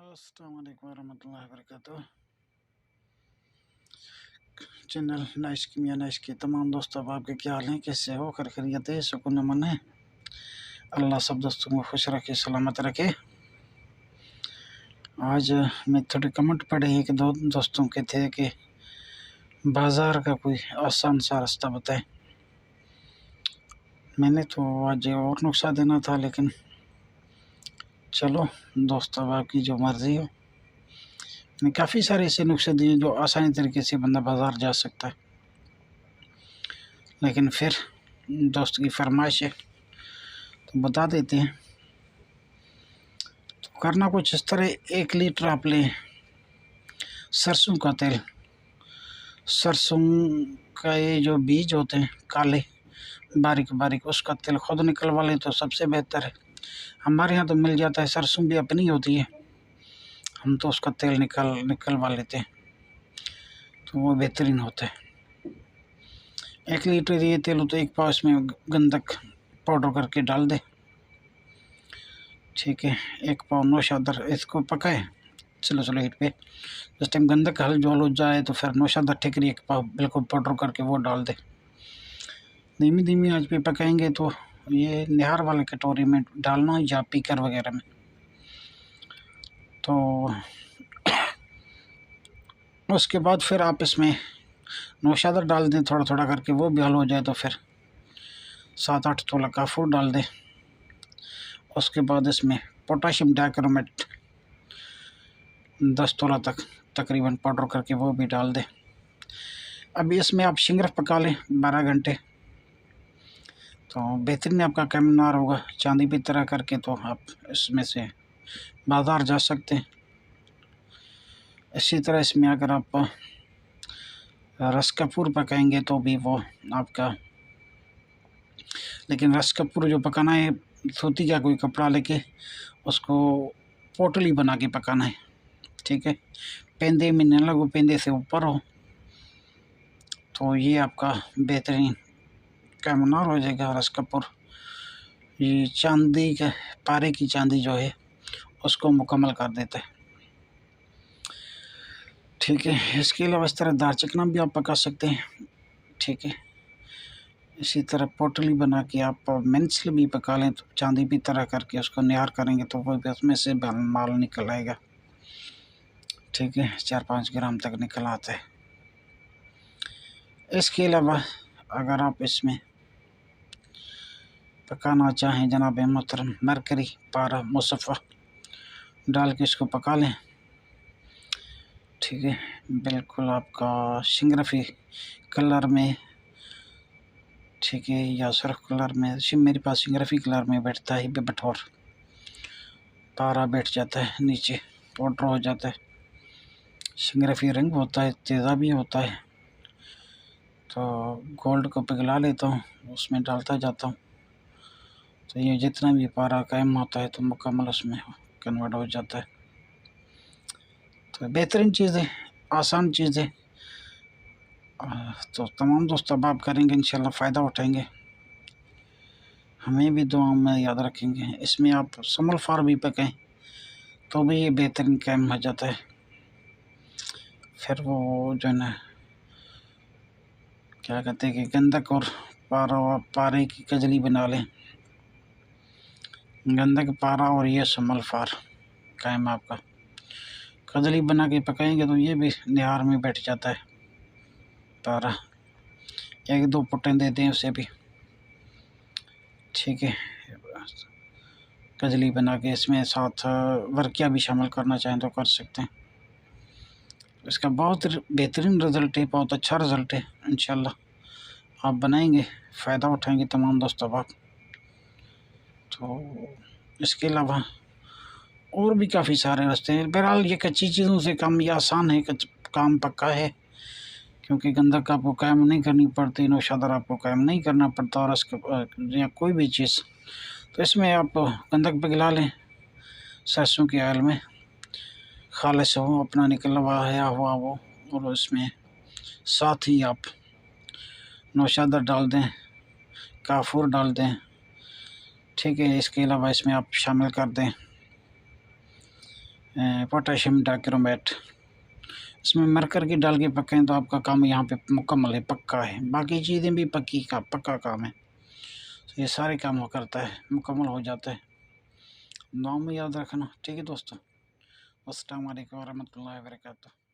अस्सलाम वालेकुम रहमतुल्लाहि व बरकातुहू। चैनल नाइश की मियाँ नाइश के तमाम दोस्तों, अब आपके क्या हाल हैं, कैसे हो, खैर खैरियत है, सुकून अमन है। अल्लाह सब दोस्तों को खुश रखे, सलामत रखे। आज मैं थोड़े कमेंट पढ़े एक दो दोस्तों के थे कि बाज़ार का कोई आसान सा रास्ता बताएं। मैंने तो आज और नुस्खा देना था, लेकिन चलो दोस्तों, अब आपकी जो मर्ज़ी हो। मैंने काफ़ी सारे ऐसे नुस्खे दिए जो आसानी तरीके से बंदा बाज़ार जा सकता है, लेकिन फिर दोस्त की फरमाइश है तो बता देते हैं। तो करना कुछ इस तरह, 1 लीटर आप लें सरसों का तेल। सरसों का ये जो बीज होते हैं काले बारीक बारीक, उसका तेल खुद निकलवा लें तो सबसे बेहतर है। हमारे यहाँ तो मिल जाता है, सरसों भी अपनी होती है, हम तो उसका तेल निकलवा लेते हैं, तो वो बेहतरीन होता है। 1 लीटर ये तेल हो तो 1 पाव इसमें गंधक पाउडर करके डाल दे, ठीक है। 1 पाव नौशादर, इसको पकाए स्लो हीट पे। जिस टाइम गंधक हल्का हो जाए तो फिर नौशादर ठिकरी 1 पाव बिल्कुल पाउडर करके वो डाल दे। धीमी धीमी आंच पे पकाएंगे तो ये निहार वाले कटोरी में डालना या पीकर वगैरह में। तो उसके बाद फिर आप इसमें नौशादर डाल दें थोड़ा थोड़ा करके, वो भी हल हो जाए तो फिर 7-8 तोला काफूर डाल दें। उसके बाद इसमें पोटाशियम डाइक्रोमेट 10 तोला तक तकरीबन पाउडर करके वो भी डाल दें। अब इसमें आप शिंगरफ पका लें 12 घंटे, तो बेहतरीन आपका कैमनार होगा चांदी की तरह करके। तो आप इसमें से बाज़ार जा सकते हैं। इसी तरह इसमें अगर आप रस कपूर पकाएंगे तो भी वो आपका, लेकिन रस कपूर जो पकाना है, सूती का कोई कपड़ा लेके उसको पोटली बना के पकाना है, ठीक है। पेंदे में न लगो, पेंदे से ऊपर हो, तो ये आपका बेहतरीन कैमनार हो जाएगा। रस कपूर ये चांदी का, पारे की चांदी जो है उसको मुकम्मल कर देता है, ठीक है। इसके अलावा इस तरह दार चिकना भी आप पका सकते हैं, ठीक है। इसी तरह पोटली बना के आप मेंसल भी पका लें तो चांदी की तरह करके उसको निहार करेंगे तो वो उसमें से माल निकल आएगा, ठीक है। 4-5 ग्राम तक निकल आता है। इसके अलावा अगर आप इसमें पकाना चाहें जनाब मोहतरम, मरकरी पारा मुसफ़ा डाल के इसको पका लें, ठीक है। बिल्कुल आपका शिंगरफी कलर में, ठीक है, या सुर्ख कलर में। मेरे पास शिंगरफी कलर में बैठता है बेबठौर, पारा बैठ जाता है नीचे, पाउडर हो जाता है। शिंगरफी रंग होता है, तेज़ा भी होता है, तो गोल्ड को पिघला लेता हूँ, उसमें डालता जाता हूँ, तो ये जितना भी पारा कायम होता है तो मुकम्मल उसमें कन्वर्ट हो जाता है। तो बेहतरीन चीज़ है, आसान चीज़ है। तो तमाम दोस्त अब आप करेंगे इंशाल्लाह फ़ायदा उठाएंगे, हमें भी दुआओं में याद रखेंगे। इसमें आप समल फार भी पकाएं तो भी ये बेहतरीन कायम हो जाता है। फिर वो जो है ना, क्या कहते हैं कि गंधक और पारे की कजली बना लें। गंधक, पारा और ये समल फार कायम आपका। कजली बना के पकाएंगे तो ये भी निहार में बैठ जाता है पारा। 1-2 पुटें दे दें उसे भी, ठीक है। कजली बना के इसमें साथ वर्किया भी शामिल करना चाहें तो कर सकते हैं। इसका बहुत बेहतरीन रिज़ल्ट है, बहुत अच्छा रिज़ल्ट है। इंशाल्लाह आप बनाएंगे, फ़ायदा उठाएंगे तमाम दोस्तों आप। तो इसके अलावा और भी काफ़ी सारे रास्ते हैं। बहरहाल ये कच्ची चीज़ों से काम ये आसान है, काम पक्का है, क्योंकि गंधक आपको कायम नहीं करनी पड़ती, नौशादर आपको कायम नहीं करना पड़ता, और इसके या कोई भी चीज़। तो इसमें आप गंधक पिघला लें सरसों के आयल में, खालिस हो, अपना निकलवाया हुआ हो, और उसमें साथ ही आप नौशादर डाल दें, काफूर डाल दें, ठीक है। इसके अलावा इसमें आप शामिल कर दें पोटेशियम डाइक्रोमेट, इसमें मरकर के डाल के पकाएं तो आपका काम यहाँ पे मुकम्मल है, पक्का है। बाकी चीज़ें भी पक्का काम है, ये सारे काम हो करता है, मुकम्मल हो जाता है। नाम में याद रखना, ठीक है दोस्तों। अस्सलाम वालेकुम रहमतुल्लाहि व बरकातहू।